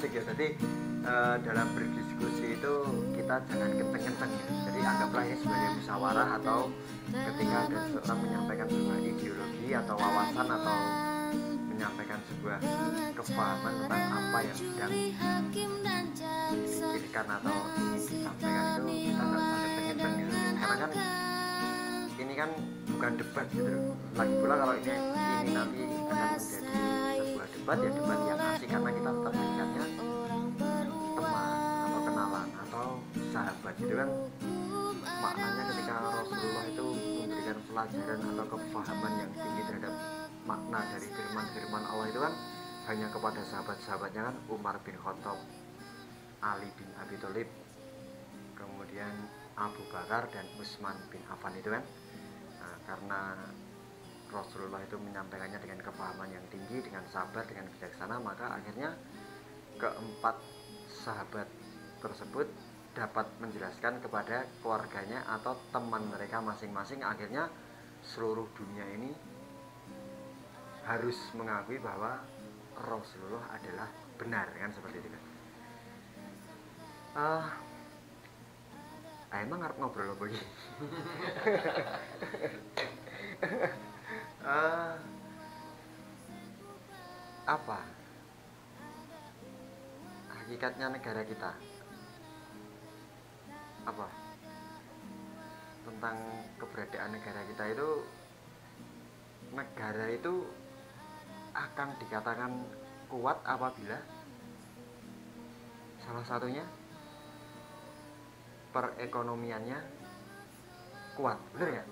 asik ya. Jadi dalam berdiskusi itu kita jangan kenceng-kenceng ya. Jadi anggaplah ini sebagai musyawarah, atau ketika ada seseorang menyampaikan sebuah ideologi atau wawasan atau menyampaikan sebuah kepahaman tentang apa yang sedang dipikirkan atau ingin disampaikan, itu kita nggak usah kenceng-kenceng gitu. Karena kan ini kan bukan debat gitu. Lagi pula kalau ini nanti akan menjadi sebuah debat, ya debat yang asik karena kita tetap melihatnya teman atau kenalan atau sahabat gitu kan. Maknanya ketika Rasulullah itu memberikan pelajaran atau kefahaman yang tinggi terhadap makna dari firman-firman Allah itu kan hanya kepada sahabat-sahabatnya kan, Umar bin Khattab, Ali bin Abi Thalib, kemudian Abu Bakar dan Utsman bin Affan itu kan. Nah, karena Rasulullah itu menyampaikannya dengan kepahaman yang tinggi, dengan sabar, dengan bijaksana, maka akhirnya keempat sahabat tersebut dapat menjelaskan kepada keluarganya atau teman mereka masing-masing. Akhirnya seluruh dunia ini harus mengakui bahwa Rasulullah adalah benar, kan seperti itu kan. Emang harus ngobrol apa begini? Apa hakikatnya negara kita? Apa tentang keberadaan negara kita itu? Negara itu akan dikatakan kuat apabila salah satunya perekonomiannya kuat, benar ya?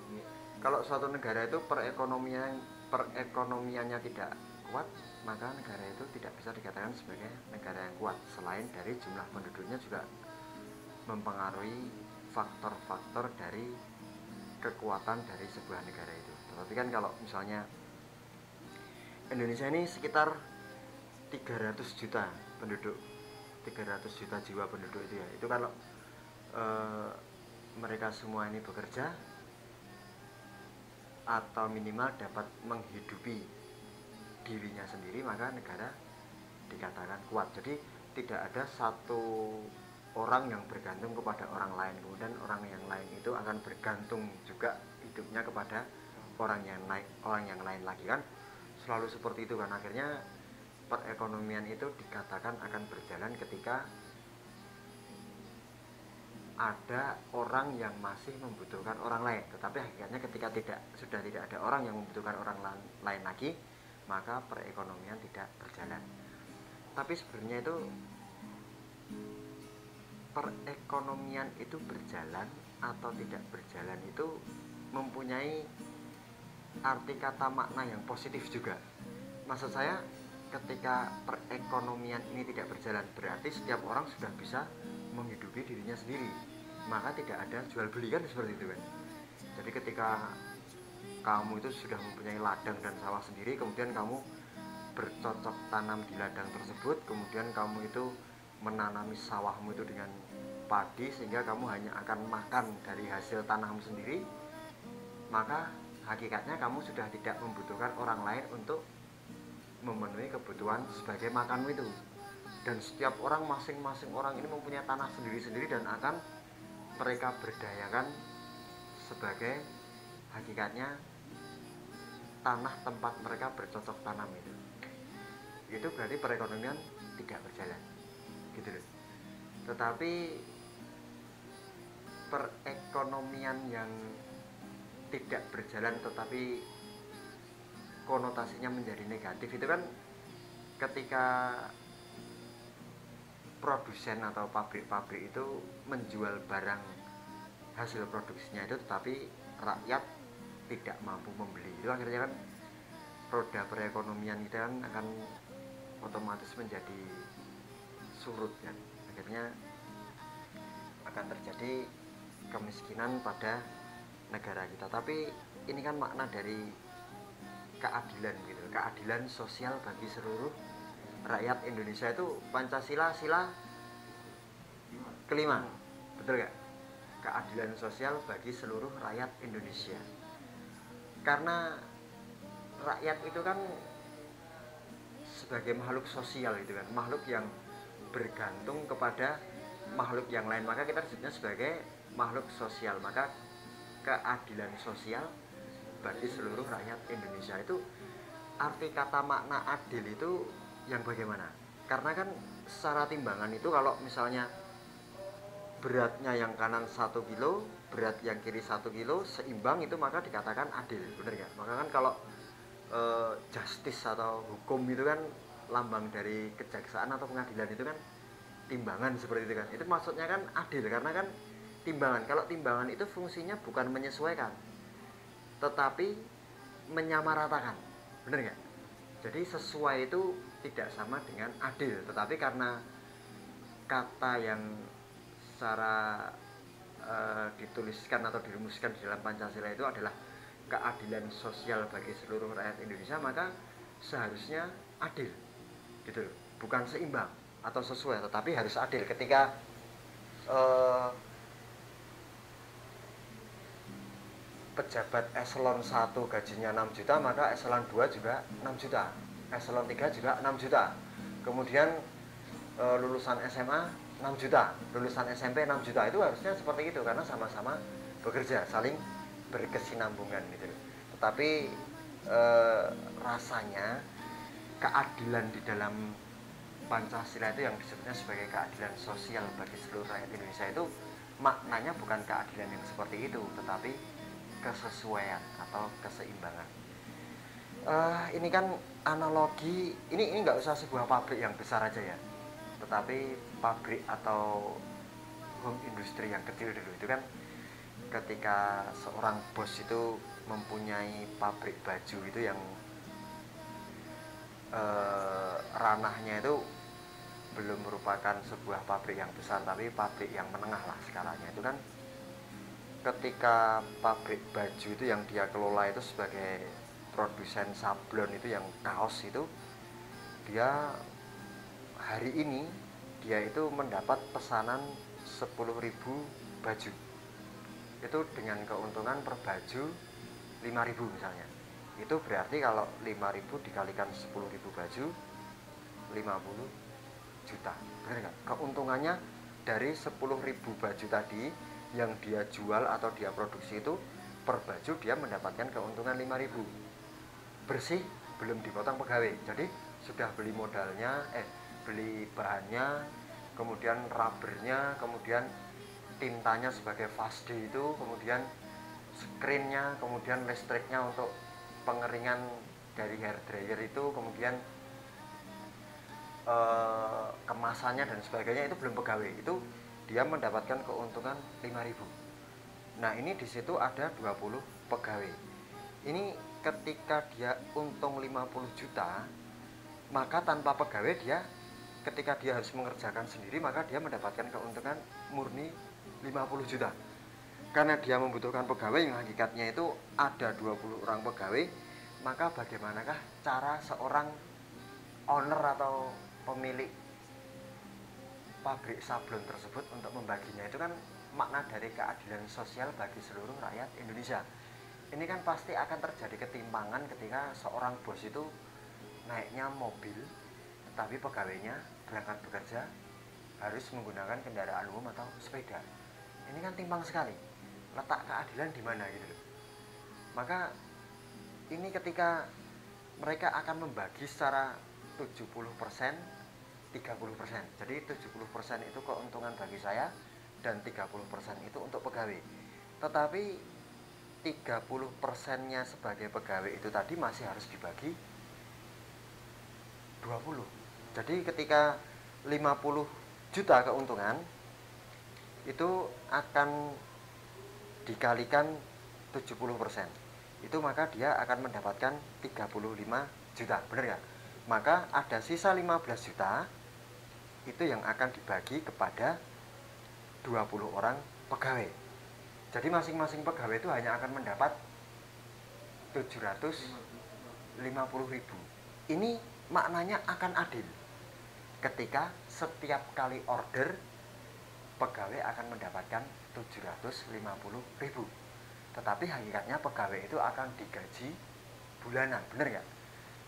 Kalau suatu negara itu perekonomiannya tidak kuat, maka negara itu tidak bisa dikatakan sebagai negara yang kuat. Selain dari jumlah penduduknya juga mempengaruhi faktor-faktor dari kekuatan dari sebuah negara itu. Tapi kan kalau misalnya Indonesia ini sekitar 300 juta penduduk, 300 juta jiwa penduduk itu ya. Itu kalau mereka semua ini bekerja atau minimal dapat menghidupi dirinya sendiri, maka negara dikatakan kuat. Jadi tidak ada satu orang yang bergantung kepada orang lain, kemudian orang yang lain itu akan bergantung juga hidupnya kepada orang yang lain lagi kan. Selalu seperti itu kan. Akhirnya perekonomian itu dikatakan akan berjalan ketika ada orang yang masih membutuhkan orang lain. Tetapi hakikatnya ketika sudah tidak ada orang yang membutuhkan orang lain lagi, maka perekonomian tidak berjalan. Tapi sebenarnya itu perekonomian itu berjalan atau tidak berjalan itu mempunyai arti kata makna yang positif juga. Maksud saya, ketika perekonomian ini tidak berjalan, berarti setiap orang sudah bisa menghidupi dirinya sendiri, maka tidak ada jual beli kan, seperti itu kan. Jadi ketika kamu itu sudah mempunyai ladang dan sawah sendiri, kemudian kamu bercocok tanam di ladang tersebut, kemudian kamu itu menanami sawahmu itu dengan padi, sehingga kamu hanya akan makan dari hasil tanahmu sendiri, maka hakikatnya kamu sudah tidak membutuhkan orang lain untuk memenuhi kebutuhan sebagai makanmu itu. Dan setiap orang, masing-masing orang ini mempunyai tanah sendiri-sendiri dan akan mereka berdayakan sebagai hakikatnya tanah tempat mereka bercocok tanam itu. Itu berarti perekonomian tidak berjalan gitu loh. Tetapi perekonomian yang tidak berjalan tetapi konotasinya menjadi negatif itu kan ketika produsen atau pabrik-pabrik itu menjual barang hasil produksinya itu, tetapi rakyat tidak mampu membeli. Itu akhirnya kan roda perekonomian kita kan akan otomatis menjadi surut kan. Akhirnya akan terjadi kemiskinan pada negara kita. Tapi ini kan makna dari keadilan gitu, keadilan sosial bagi seluruh rakyat Indonesia. Itu Pancasila sila kelima, betul gak? Keadilan sosial bagi seluruh rakyat Indonesia. Karena rakyat itu kan sebagai makhluk sosial gitu kan, makhluk yang bergantung kepada makhluk yang lain, maka kita disebutnya sebagai makhluk sosial. Maka keadilan sosial bagi seluruh rakyat Indonesia itu, arti kata makna adil itu yang bagaimana? Karena kan secara timbangan itu kalau misalnya beratnya yang kanan 1 kilo, berat yang kiri 1 kilo, seimbang, itu maka dikatakan adil, bener nggak? Maka kan kalau justice atau hukum itu kan lambang dari kejaksaan atau pengadilan itu kan timbangan seperti itu kan. Itu maksudnya kan adil karena kan timbangan. Kalau timbangan itu fungsinya bukan menyesuaikan, tetapi menyamaratakan, bener nggak? Jadi sesuai itu tidak sama dengan adil, tetapi karena kata yang secara dituliskan atau dirumuskan di dalam Pancasila itu adalah keadilan sosial bagi seluruh rakyat Indonesia, maka seharusnya adil gitu loh. Bukan seimbang atau sesuai, tetapi harus adil. Ketika pejabat eselon 1 gajinya 6 juta, maka eselon 2 juga 6 juta, eselon 3 juga 6 juta. Kemudian lulusan SMA 6 juta, lulusan SMP 6 juta. Itu harusnya seperti itu karena sama-sama bekerja, saling berkesinambungan gitu. Tetapi rasanya keadilan di dalam Pancasila itu yang disebutnya sebagai keadilan sosial bagi seluruh rakyat Indonesia itu maknanya bukan keadilan yang seperti itu, tetapi kesesuaian atau keseimbangan. Ini kan analogi, ini nggak usah sebuah pabrik yang besar aja ya, tetapi pabrik atau home industry yang kecil dulu itu kan, ketika seorang bos itu mempunyai pabrik baju itu yang ranahnya itu belum merupakan sebuah pabrik yang besar, tapi pabrik yang menengah lah skalanya. Itu kan ketika pabrik baju itu yang dia kelola itu sebagai produsen sablon itu yang kaos itu, dia hari ini dia itu mendapat pesanan 10.000 baju. Itu dengan keuntungan per baju 5.000 misalnya. Itu berarti kalau 5.000 dikalikan 10.000 baju 50 juta. Benar nggak? Keuntungannya dari 10.000 baju tadi yang dia jual atau dia produksi itu, per baju dia mendapatkan keuntungan 5.000. Bersih, belum dipotong pegawai. Jadi sudah beli modalnya, beli bahannya, kemudian rubbernya, kemudian tintanya sebagai fast day itu, kemudian screennya, kemudian listriknya untuk pengeringan dari hair dryer itu, kemudian kemasannya dan sebagainya, itu belum pegawai. Itu dia mendapatkan keuntungan 5.000. Nah, ini di situ ada 20 pegawai. Ini ketika dia untung 50 juta, maka tanpa pegawai dia, ketika dia harus mengerjakan sendiri, maka dia mendapatkan keuntungan murni 50 juta. Karena dia membutuhkan pegawai yang hakikatnya itu ada 20 orang pegawai, maka bagaimanakah cara seorang owner atau pemilik pabrik sablon tersebut untuk membaginya? Itu kan makna dari keadilan sosial bagi seluruh rakyat Indonesia. Ini kan pasti akan terjadi ketimpangan ketika seorang bos itu naiknya mobil, tetapi pegawainya berangkat bekerja harus menggunakan kendaraan umum atau sepeda. Ini kan timpang sekali. Letak keadilan di mana gitu loh. Maka ini ketika mereka akan membagi secara 70%, 30%. Jadi 70% itu keuntungan bagi saya dan 30% itu untuk pegawai. Tetapi 30%-nya sebagai pegawai itu tadi masih harus dibagi 20. Jadi ketika 50 juta keuntungan itu akan dikalikan 70%. Itu maka dia akan mendapatkan 35 juta, benar nggak? Maka ada sisa 15 juta itu yang akan dibagi kepada 20 orang pegawai. Jadi masing-masing pegawai itu hanya akan mendapat 750.000. Ini maknanya akan adil. Ketika setiap kali order pegawai akan mendapatkan 750.000. Tetapi hakikatnya pegawai itu akan digaji bulanan, benar nggak?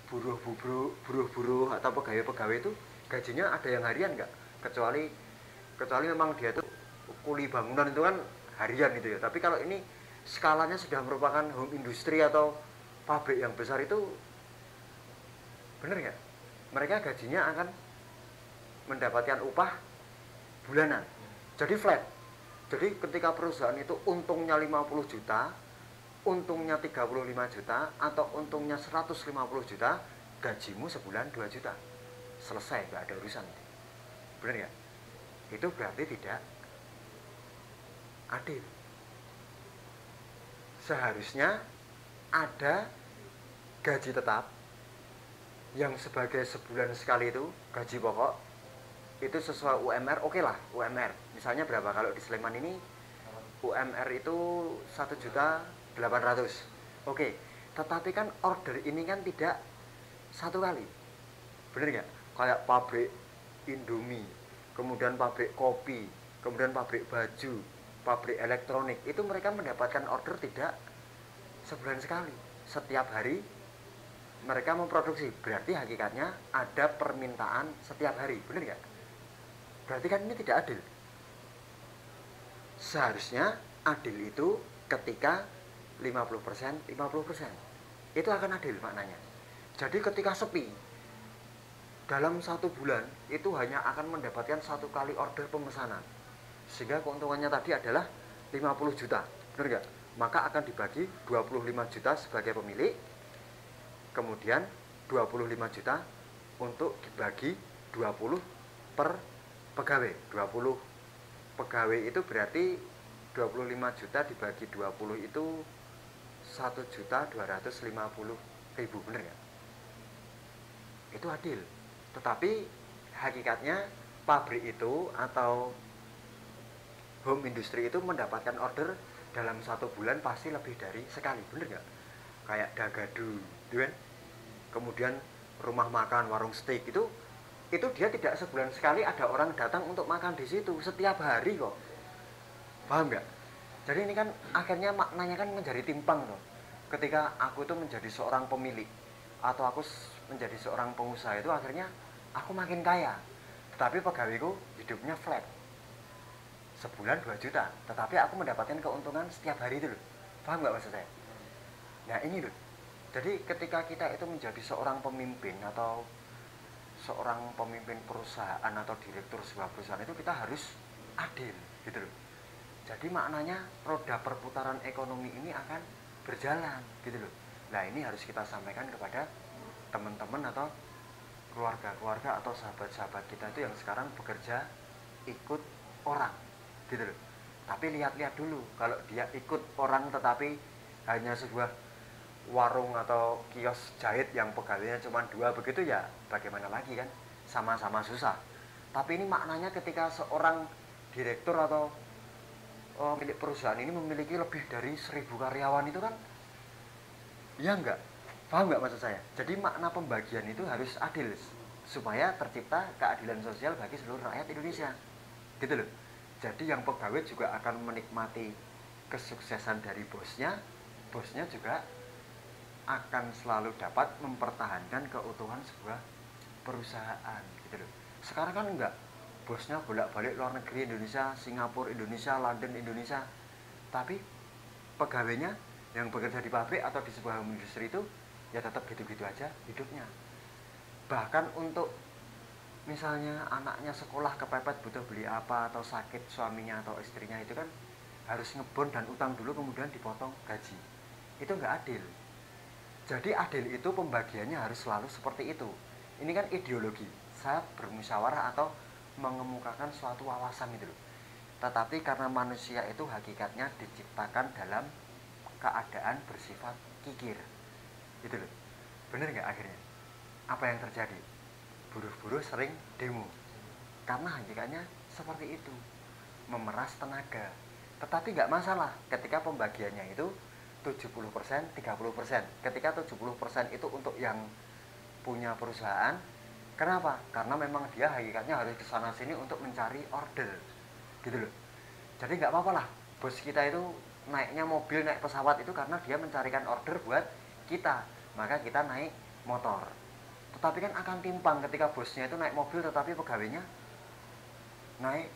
Buruh-buruh atau pegawai-pegawai itu gajinya ada yang harian nggak? kecuali memang dia tuh kuli bangunan itu kan harian gitu ya. Tapi kalau ini skalanya sudah merupakan home industry atau pabrik yang besar, itu bener nggak? Mereka gajinya akan mendapatkan upah bulanan, jadi flat. Jadi ketika perusahaan itu untungnya 50 juta, untungnya 35 juta, atau untungnya 150 juta, gajimu sebulan 2 juta. Selesai, nggak ada urusan. Bener nggak? Itu berarti tidak adil. Seharusnya ada gaji tetap yang sebagai sebulan sekali itu gaji pokok, itu sesuai UMR, oke lah UMR. Misalnya berapa? Kalau di Sleman ini UMR itu 1.800.000. Oke, tetapi kan order ini kan tidak satu kali. Bener nggak? Kayak pabrik Indomie, kemudian pabrik kopi, kemudian pabrik baju, pabrik elektronik, itu mereka mendapatkan order tidak sebulan sekali. Setiap hari mereka memproduksi, berarti hakikatnya ada permintaan setiap hari. Bener nggak? Berarti kan ini tidak adil. Seharusnya adil itu ketika 50%, 50%. Itu akan adil maknanya. Jadi ketika sepi, dalam 1 bulan itu hanya akan mendapatkan 1 kali order pemesanan, sehingga keuntungannya tadi adalah 50 juta. Benar nggak? Maka akan dibagi 25 juta sebagai pemilik, kemudian 25 juta untuk dibagi 20 per pegawai. 20 pegawai itu berarti 25 juta dibagi 20 itu 1.250.000. Bener ya? Itu adil. Tetapi hakikatnya pabrik itu atau home industry itu mendapatkan order dalam 1 bulan pasti lebih dari sekali. Bener nggak? Kayak Dagadu, kan? Kemudian rumah makan, warung steak itu dia tidak sebulan sekali ada orang datang untuk makan di situ, setiap hari kok. Paham nggak? Jadi ini kan akhirnya maknanya kan menjadi timpang loh. Ketika aku itu menjadi seorang pemilik atau aku menjadi seorang pengusaha, itu akhirnya aku makin kaya, tetapi pegawaiku hidupnya flat, sebulan 2 juta, tetapi aku mendapatkan keuntungan setiap hari itu loh. Paham nggak maksud saya? Nah ini loh. Jadi ketika kita itu menjadi seorang pemimpin atau seorang pemimpin perusahaan atau direktur sebuah perusahaan, itu kita harus adil gitu loh. Jadi maknanya roda perputaran ekonomi ini akan berjalan gitu loh. Nah ini harus kita sampaikan kepada teman-teman atau keluarga-keluarga atau sahabat-sahabat kita itu yang sekarang bekerja ikut orang gitu loh. Tapi lihat-lihat dulu, kalau dia ikut orang tetapi hanya sebuah warung atau kios jahit yang pegawainya cuma 2, begitu ya bagaimana lagi kan, sama-sama susah. Tapi ini maknanya ketika seorang direktur atau milik perusahaan ini memiliki lebih dari 1.000 karyawan, itu kan ya enggak, paham nggak maksud saya? Jadi makna pembagian itu harus adil supaya tercipta keadilan sosial bagi seluruh rakyat Indonesia gitu loh. Jadi yang pegawai juga akan menikmati kesuksesan dari bosnya, bosnya juga akan selalu dapat mempertahankan keutuhan sebuah perusahaan gitu loh. Sekarang kan enggak, bosnya bolak-balik luar negeri, Indonesia, Singapura, Indonesia, London, Indonesia, tapi pegawainya yang bekerja di pabrik atau di sebuah industri itu ya tetap gitu-gitu aja hidupnya. Bahkan untuk misalnya anaknya sekolah kepepet butuh beli apa, atau sakit suaminya atau istrinya, itu kan harus ngebon dan utang dulu kemudian dipotong gaji. Itu enggak adil. Jadi adil itu pembagiannya harus selalu seperti itu. Ini kan ideologi, saya bermusyawarah atau mengemukakan suatu wawasan itu loh. Tetapi karena manusia itu hakikatnya diciptakan dalam keadaan bersifat kikir gitu loh. Bener nggak akhirnya? Apa yang terjadi? Buruh-buruh sering demo karena hakikatnya seperti itu, memeras tenaga. Tetapi nggak masalah ketika pembagiannya itu 70%, 30%. Ketika 70% itu untuk yang punya perusahaan. Kenapa? Karena memang dia hakikatnya harus kesana sini untuk mencari order gitu loh. Jadi nggak apa-apa lah bos kita itu naiknya mobil, naik pesawat, itu karena dia mencarikan order buat kita, maka kita naik motor. Tetapi kan akan timpang ketika bosnya itu naik mobil tetapi pegawainya naik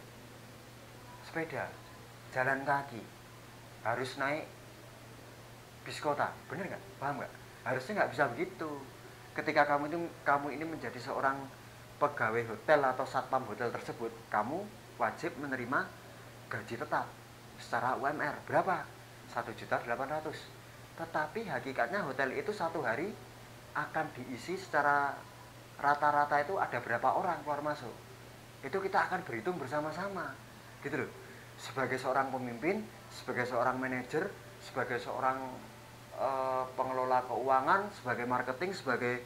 sepeda, jalan kaki, harus naik bis kota, bener nggak? Paham nggak? Harusnya nggak bisa begitu. Ketika kamu ini menjadi seorang pegawai hotel atau satpam hotel tersebut, kamu wajib menerima gaji tetap secara UMR berapa? 1.800.000. Tetapi hakikatnya hotel itu satu hari akan diisi secara rata-rata itu ada berapa orang keluar masuk. Itu kita akan berhitung bersama-sama. Gitu loh. Sebagai seorang pemimpin, sebagai seorang manajer, sebagai seorang pengelola keuangan, sebagai marketing, sebagai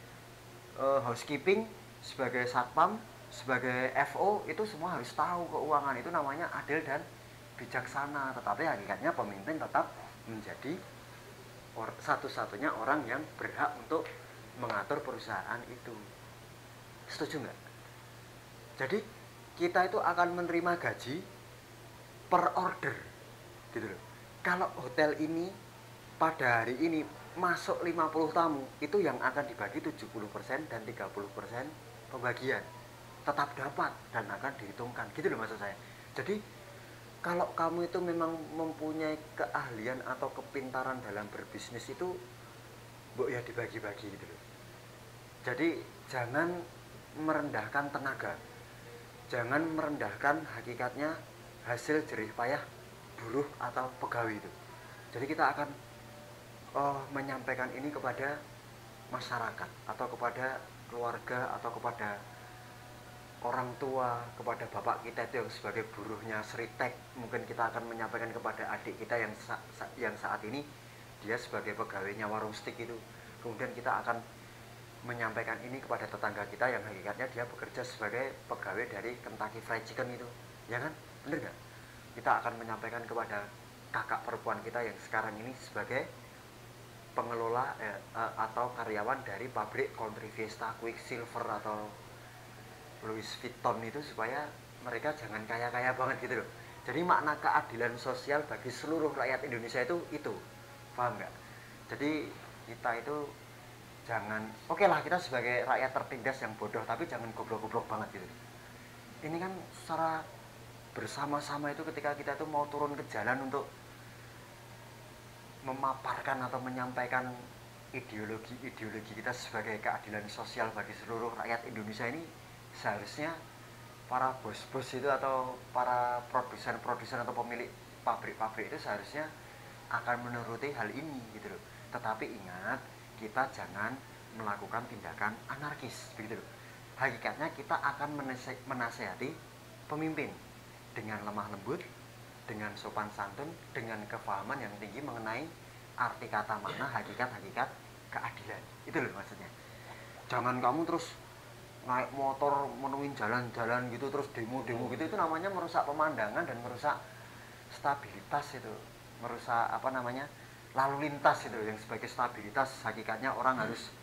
housekeeping, sebagai satpam, sebagai FO, itu semua harus tahu keuangan. Itu namanya adil dan bijaksana. Tetapi hakikatnya pemimpin tetap menjadi satu-satunya orang yang berhak untuk mengatur perusahaan itu. Setuju nggak? Jadi kita itu akan menerima gaji per order, gitu loh. Kalau hotel ini pada hari ini masuk 50 tamu, itu yang akan dibagi 70% dan 30% pembagian tetap dapat dan akan dihitungkan, gitu loh maksud saya. Jadi kalau kamu itu memang mempunyai keahlian atau kepintaran dalam berbisnis itu, ya dibagi-bagi gitu loh. Jadi jangan merendahkan tenaga, jangan merendahkan hakikatnya hasil jerih payah buruh atau pegawai itu. Jadi kita akan menyampaikan ini kepada masyarakat atau kepada keluarga atau kepada orang tua, kepada bapak kita itu yang sebagai buruhnya Sritek. Mungkin kita akan menyampaikan kepada adik kita yang saat ini dia sebagai pegawainya warung stik itu. Kemudian kita akan menyampaikan ini kepada tetangga kita yang hakikatnya dia bekerja sebagai pegawai dari Kentucky Fried Chicken itu, ya kan? Bener gak? Kita akan menyampaikan kepada kakak perempuan kita yang sekarang ini sebagai pengelola atau karyawan dari pabrik Country Fiesta, Quicksilver atau Louis Vuitton itu, supaya mereka jangan kaya-kaya banget gitu loh. Jadi makna keadilan sosial bagi seluruh rakyat Indonesia itu paham nggak? Jadi kita itu jangan, oke lah kita sebagai rakyat tertindas yang bodoh, tapi jangan goblok-goblok banget gitu. Ini kan secara bersama-sama itu ketika kita itu mau turun ke jalan untuk memaparkan atau menyampaikan ideologi kita sebagai keadilan sosial bagi seluruh rakyat Indonesia ini, seharusnya para bos-bos itu atau para produsen atau pemilik pabrik-pabrik itu seharusnya akan menuruti hal ini gitu loh. Tetapi ingat, kita jangan melakukan tindakan anarkis begitu loh. Hakikatnya kita akan menasehati pemimpin dengan lemah lembut, dengan sopan santun, dengan kefahaman yang tinggi mengenai arti kata makna hakikat keadilan. Itu loh maksudnya. Jangan kamu terus naik motor menuin jalan-jalan gitu, terus demo-demo gitu. Itu namanya merusak pemandangan dan merusak stabilitas itu, merusak lalu lintas itu yang sebagai stabilitas. Hakikatnya orang harus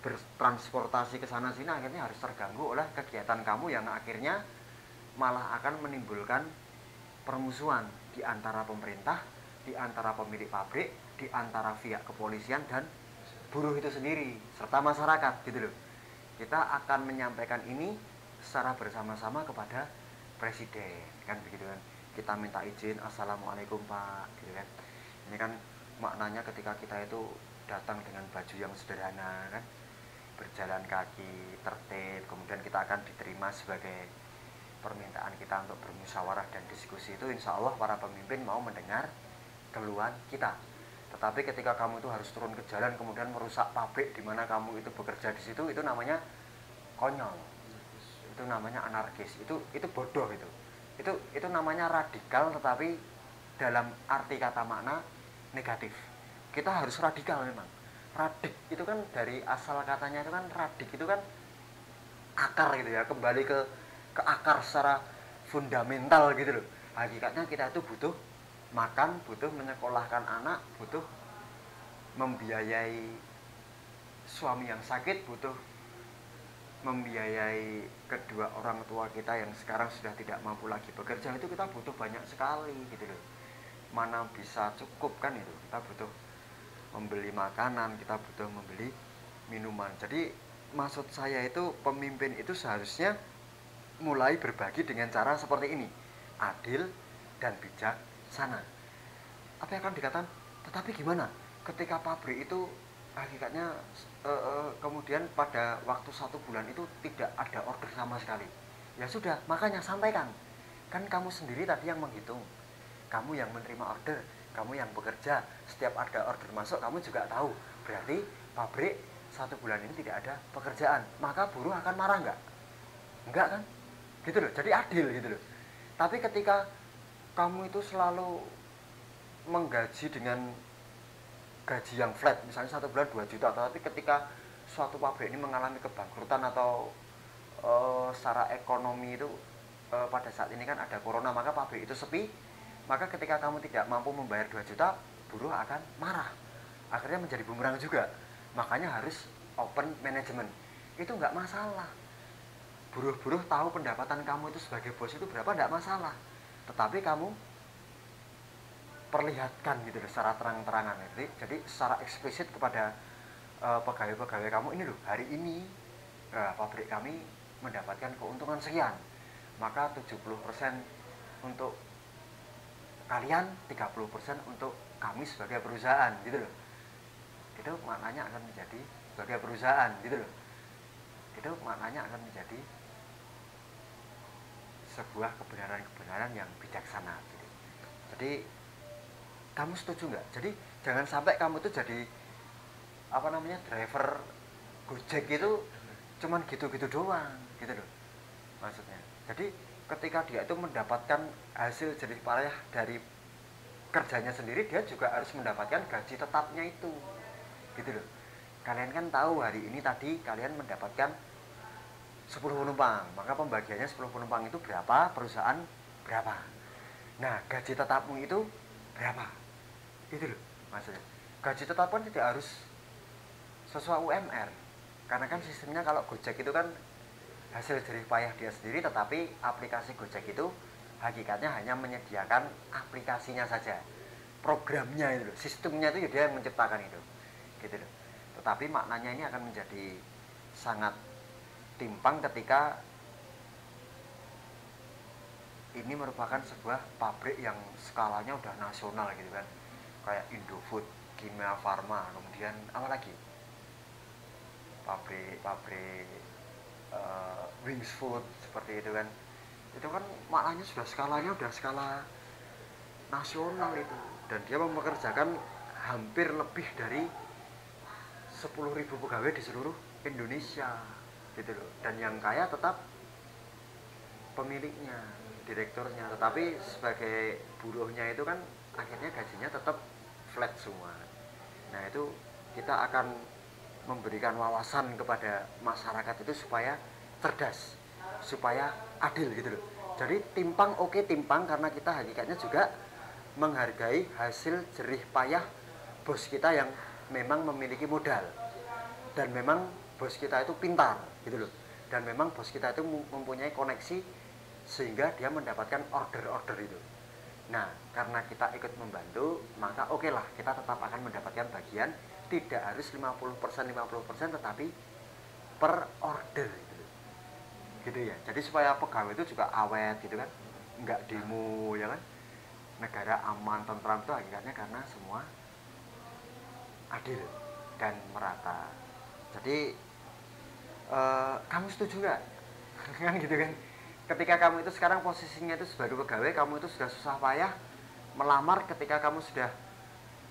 bertransportasi ke sana sini, akhirnya harus terganggu oleh kegiatan kamu yang akhirnya malah akan menimbulkan permusuhan di antara pemerintah, di antara pemilik pabrik, di antara pihak kepolisian dan buruh itu sendiri serta masyarakat gitu loh. Kita akan menyampaikan ini secara bersama-sama kepada presiden kan begitu kan. Kita minta izin, assalamualaikum Pak gitu kan. Ini kan maknanya ketika kita itu datang dengan baju yang sederhana kan, berjalan kaki tertib, kemudian kita akan diterima sebagai permintaan kita untuk bermusyawarah dan diskusi. Itu insya Allah para pemimpin mau mendengar keluhan kita. Tetapi ketika kamu itu harus turun ke jalan kemudian merusak pabrik di mana kamu itu bekerja di situ, itu namanya konyol, itu namanya anarkis, itu bodoh, itu namanya radikal, tetapi dalam arti kata makna negatif. Kita harus radikal memang. Radik itu kan dari asal katanya itu kan, radik itu kan akar gitu ya, kembali ke akar secara fundamental gitu loh. Hakikatnya kita itu butuh makan, butuh menyekolahkan anak, butuh membiayai suami yang sakit, butuh membiayai kedua orang tua kita yang sekarang sudah tidak mampu lagi bekerja. Itu kita butuh banyak sekali gitu loh. Mana bisa cukup kan itu. Kita butuh membeli makanan, kita butuh membeli minuman. Jadi maksud saya itu pemimpin itu seharusnya mulai berbagi dengan cara seperti ini, adil dan bijaksana. Apa yang akan dikatakan? Tetapi gimana ketika pabrik itu hakikatnya kemudian pada waktu 1 bulan itu tidak ada order sama sekali? Ya sudah, makanya sampaikan. Kan kamu sendiri tadi yang menghitung, kamu yang menerima order, kamu yang bekerja. Setiap ada order masuk kamu juga tahu, berarti pabrik 1 bulan ini tidak ada pekerjaan. Maka buruh akan marah nggak? Enggak kan? Gitu loh, jadi adil gitu loh. Tapi ketika kamu itu selalu menggaji dengan gaji yang flat, misalnya 1 bulan 2 juta, tapi ketika suatu pabrik ini mengalami kebangkrutan atau secara ekonomi itu pada saat ini kan ada corona, maka pabrik itu sepi, maka ketika kamu tidak mampu membayar 2 juta, buruh akan marah, akhirnya menjadi bumerang juga. Makanya harus open management, itu nggak masalah. Buruh-buruh tahu pendapatan kamu itu sebagai bos itu berapa, nggak masalah, tetapi kamu perlihatkan gitu loh secara terang-terangan. Jadi secara eksplisit kepada pegawai-pegawai kamu, ini loh hari ini pabrik kami mendapatkan keuntungan sekian, maka 70% untuk kalian, 30% untuk kami sebagai perusahaan gitu loh. Itu maknanya akan menjadi sebagai perusahaan gitu loh. Itu maknanya akan menjadi sebuah kebenaran-kebenaran yang bijaksana gitu. Jadi kamu setuju nggak? Jadi jangan sampai kamu tuh jadi driver Gojek itu cuman gitu-gitu doang gitu loh maksudnya. Jadi ketika dia itu mendapatkan hasil jerih payah dari kerjanya sendiri, dia juga harus mendapatkan gaji tetapnya itu gitu loh. Kalian kan tahu hari ini tadi kalian mendapatkan 10 penumpang, maka pembagiannya 10 penumpang itu berapa, perusahaan berapa. Nah, gaji tetapmu itu berapa? Itu loh maksudnya. Gaji tetap kan tidak harus sesuai UMR, karena kan sistemnya kalau Gojek itu kan hasil jerih payah dia sendiri, tetapi aplikasi Gojek itu hakikatnya hanya menyediakan aplikasinya saja, programnya itu loh, sistemnya itu dia yang menciptakan itu gitu loh. Tetapi maknanya ini akan menjadi sangat timpang ketika ini merupakan sebuah pabrik yang skalanya udah nasional gitu kan, kayak Indofood, Kimia Farma, kemudian apa lagi, pabrik Wings Food seperti itu kan. Itu kan maknanya sudah skalanya udah skala nasional itu, dan dia mempekerjakan hampir lebih dari 10.000 pegawai di seluruh Indonesia gitu loh. Dan yang kaya tetap pemiliknya, direkturnya, tetapi sebagai buruhnya itu kan akhirnya gajinya tetap flat semua. Nah itu kita akan memberikan wawasan kepada masyarakat itu supaya cerdas, supaya adil gitu loh. Jadi timpang oke, timpang karena kita hakikatnya juga menghargai hasil jerih payah bos kita yang memang memiliki modal, dan memang bos kita itu pintar gitu loh, dan memang bos kita itu mempunyai koneksi sehingga dia mendapatkan order-order itu. Nah, karena kita ikut membantu, maka oke lah, kita tetap akan mendapatkan bagian, tidak harus 50%, tetapi per order gitu ya. Jadi supaya pegawai itu juga awet gitu kan, nggak demo ya kan. Negara aman, tentram itu hakikatnya karena semua adil dan merata. Jadi kamu setuju nggak? Kan gitu kan. Ketika kamu itu sekarang posisinya itu sebagai pegawai, kamu itu sudah susah payah melamar, ketika kamu sudah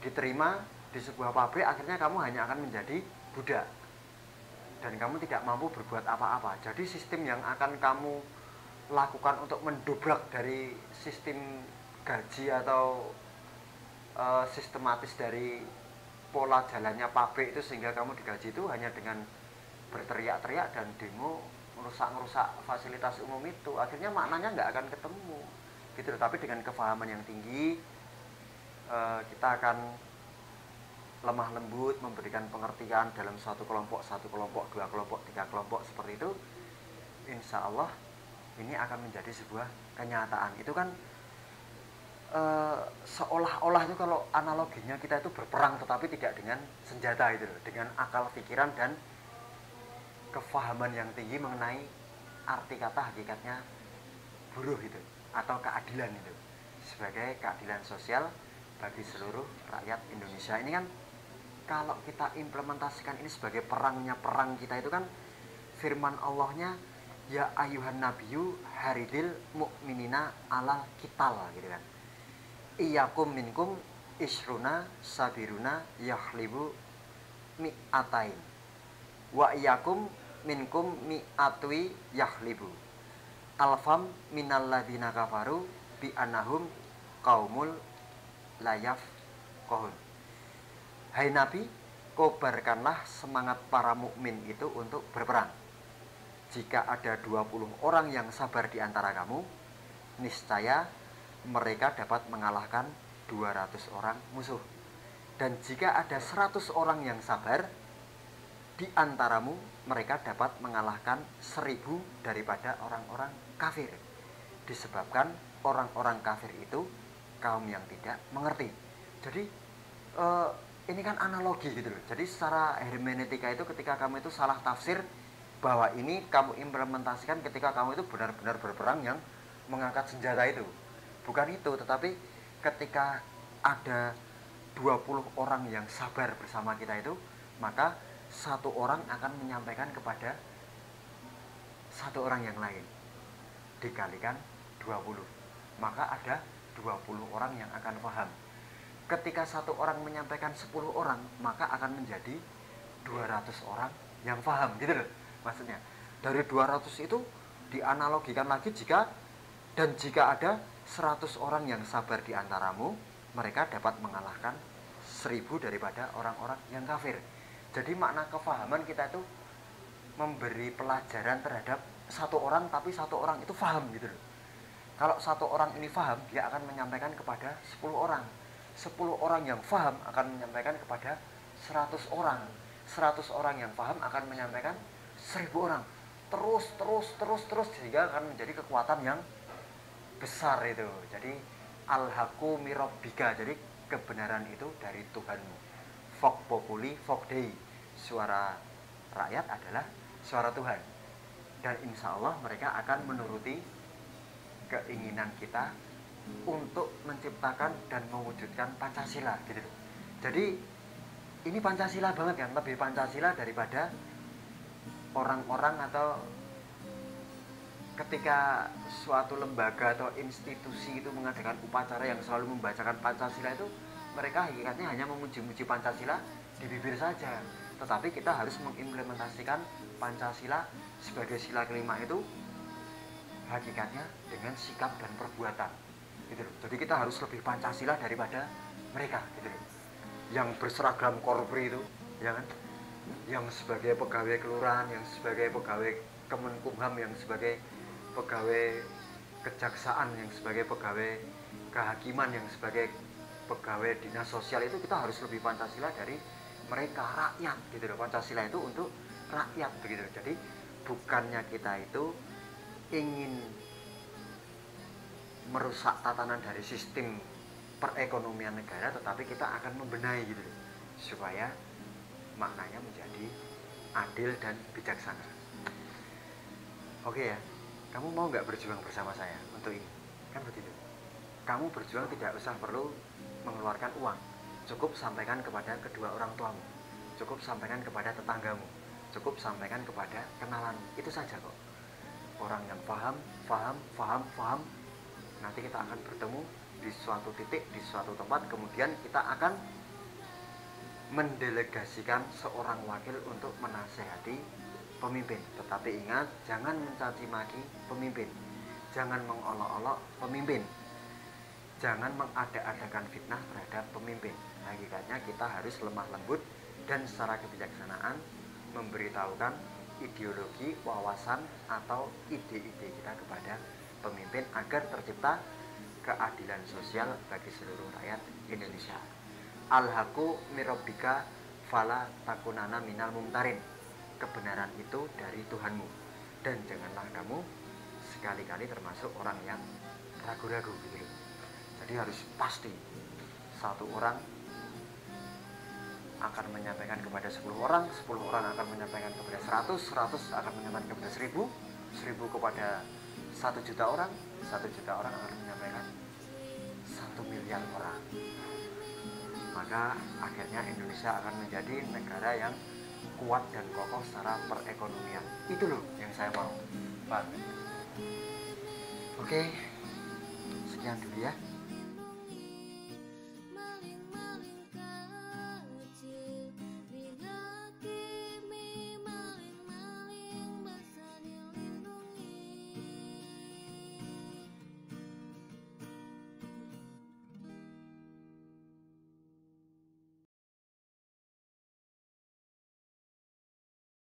diterima di sebuah pabrik, akhirnya kamu hanya akan menjadi budak dan kamu tidak mampu berbuat apa-apa. Jadi sistem yang akan kamu lakukan untuk mendobrak dari sistem gaji atau sistematis dari pola jalannya pabrik itu sehingga kamu digaji itu hanya dengan berteriak-teriak dan demo, merusak fasilitas umum itu, akhirnya maknanya nggak akan ketemu gitu. Tapi dengan kefahaman yang tinggi, kita akan lemah lembut memberikan pengertian dalam satu kelompok, 2 kelompok, 3 kelompok seperti itu. Insya Allah ini akan menjadi sebuah kenyataan. Itu kan seolah-olah itu kalau analoginya kita itu berperang, tetapi tidak dengan senjata itu loh, dengan akal pikiran dan kefahaman yang tinggi mengenai arti kata hakikatnya buruh itu atau keadilan itu sebagai keadilan sosial bagi seluruh rakyat Indonesia. Ini kan kalau kita implementasikan ini sebagai perang kita itu kan firman Allahnya ya ayuhan nabiyyu haridil mu'minina alal kital gitu kan. Iyakum minkum isruna sabiruna yakhlibu mi'atain wa iyakum minkum mi'atwi yakhlibu alfam minalladina kafaru bi anahum qaumul layaf kohun. Hai Nabi, kobarkanlah semangat para mukmin itu untuk berperang. Jika ada 20 orang yang sabar di antara kamu, niscaya mereka dapat mengalahkan 200 orang musuh. Dan jika ada 100 orang yang sabar di antaramu, mereka dapat mengalahkan 1000 daripada orang-orang kafir. Disebabkan orang-orang kafir itu kaum yang tidak mengerti. Jadi ini kan analogi gitu loh. Jadi secara hermeneutika itu ketika kamu itu salah tafsir bahwa ini kamu implementasikan ketika kamu itu benar-benar berperang yang mengangkat senjata itu. Bukan itu, tetapi ketika ada 20 orang yang sabar bersama kita itu, maka satu orang akan menyampaikan kepada satu orang yang lain. Dikalikan 20. Maka ada 20 orang yang akan paham. Ketika satu orang menyampaikan 10 orang, maka akan menjadi 200 orang yang paham gitu loh. Maksudnya dari 200 itu dianalogikan lagi jika ada 100 orang yang sabar di antaramu, mereka dapat mengalahkan 1000 daripada orang-orang yang kafir. Jadi makna kefahaman kita itu memberi pelajaran terhadap satu orang, tapi satu orang itu paham gitu loh. Kalau satu orang ini paham, dia akan menyampaikan kepada 10 orang. 10 orang yang paham akan menyampaikan kepada 100 orang. 100 orang yang paham akan menyampaikan 1000 orang. Terus sehingga akan menjadi kekuatan yang besar itu. Jadi al-haqqu mirabbika. Jadi kebenaran itu dari Tuhanmu. Vox populi vox Dei. Suara rakyat adalah suara Tuhan. Dan insya Allah mereka akan menuruti keinginan kita untuk menciptakan dan mewujudkan Pancasila gitu. Jadi ini Pancasila banget kan, lebih Pancasila daripada orang-orang atau ketika suatu lembaga atau institusi itu mengadakan upacara yang selalu membacakan Pancasila itu, mereka hakikatnya hanya memuji-muji Pancasila di bibir saja. Tetapi kita harus mengimplementasikan Pancasila sebagai sila kelima itu hakikatnya dengan sikap dan perbuatan gitu loh. Jadi kita harus lebih Pancasila daripada mereka gitu loh. Yang berseragam korpri itu, ya kan? Yang sebagai pegawai kelurahan, yang sebagai pegawai Kemenkumham, yang sebagai pegawai kejaksaan, yang sebagai pegawai kehakiman, yang sebagai pegawai dinas sosial itu kita harus lebih Pancasila dari mereka, rakyat gitu loh. Pancasila itu untuk rakyat begitu. Jadi bukannya kita itu ingin merusak tatanan dari sistem perekonomian negara, tetapi kita akan membenahi gitu supaya maknanya menjadi adil dan bijaksana. Oke ya, kamu mau nggak berjuang bersama saya untuk ini? Kan begitu. Kamu berjuang tidak usah perlu mengeluarkan uang, cukup sampaikan kepada kedua orang tuamu, cukup sampaikan kepada tetanggamu, cukup sampaikan kepada kenalanmu, itu saja kok. Orang yang paham, nanti kita akan bertemu di suatu titik, di suatu tempat, kemudian kita akan mendelegasikan seorang wakil untuk menasehati pemimpin. Tetapi ingat, jangan mencaci maki pemimpin, jangan mengolok-olok pemimpin, jangan mengada-adakan fitnah terhadap pemimpin. Hakikatnya kita harus lemah lembut dan secara kebijaksanaan memberitahukan ideologi, wawasan atau ide-ide kita kepada pemimpin agar tercipta keadilan sosial bagi seluruh rakyat Indonesia. Al-haqqu mirabbika fala takunana minal mumtarin. Kebenaran itu dari Tuhanmu, dan janganlah kamu sekali-kali termasuk orang yang ragu-ragu gitu. Jadi harus pasti satu orang akan menyampaikan kepada 10 orang, 10 orang akan menyampaikan kepada 100, 100 akan menyampaikan kepada 1000, 1000 kepada 1 juta orang, 1 juta orang akan menyampaikan 1 miliar orang. Maka akhirnya Indonesia akan menjadi negara yang kuat dan kokoh secara perekonomian. Itu loh yang saya mau, Pak. Oke, sekian dulu ya.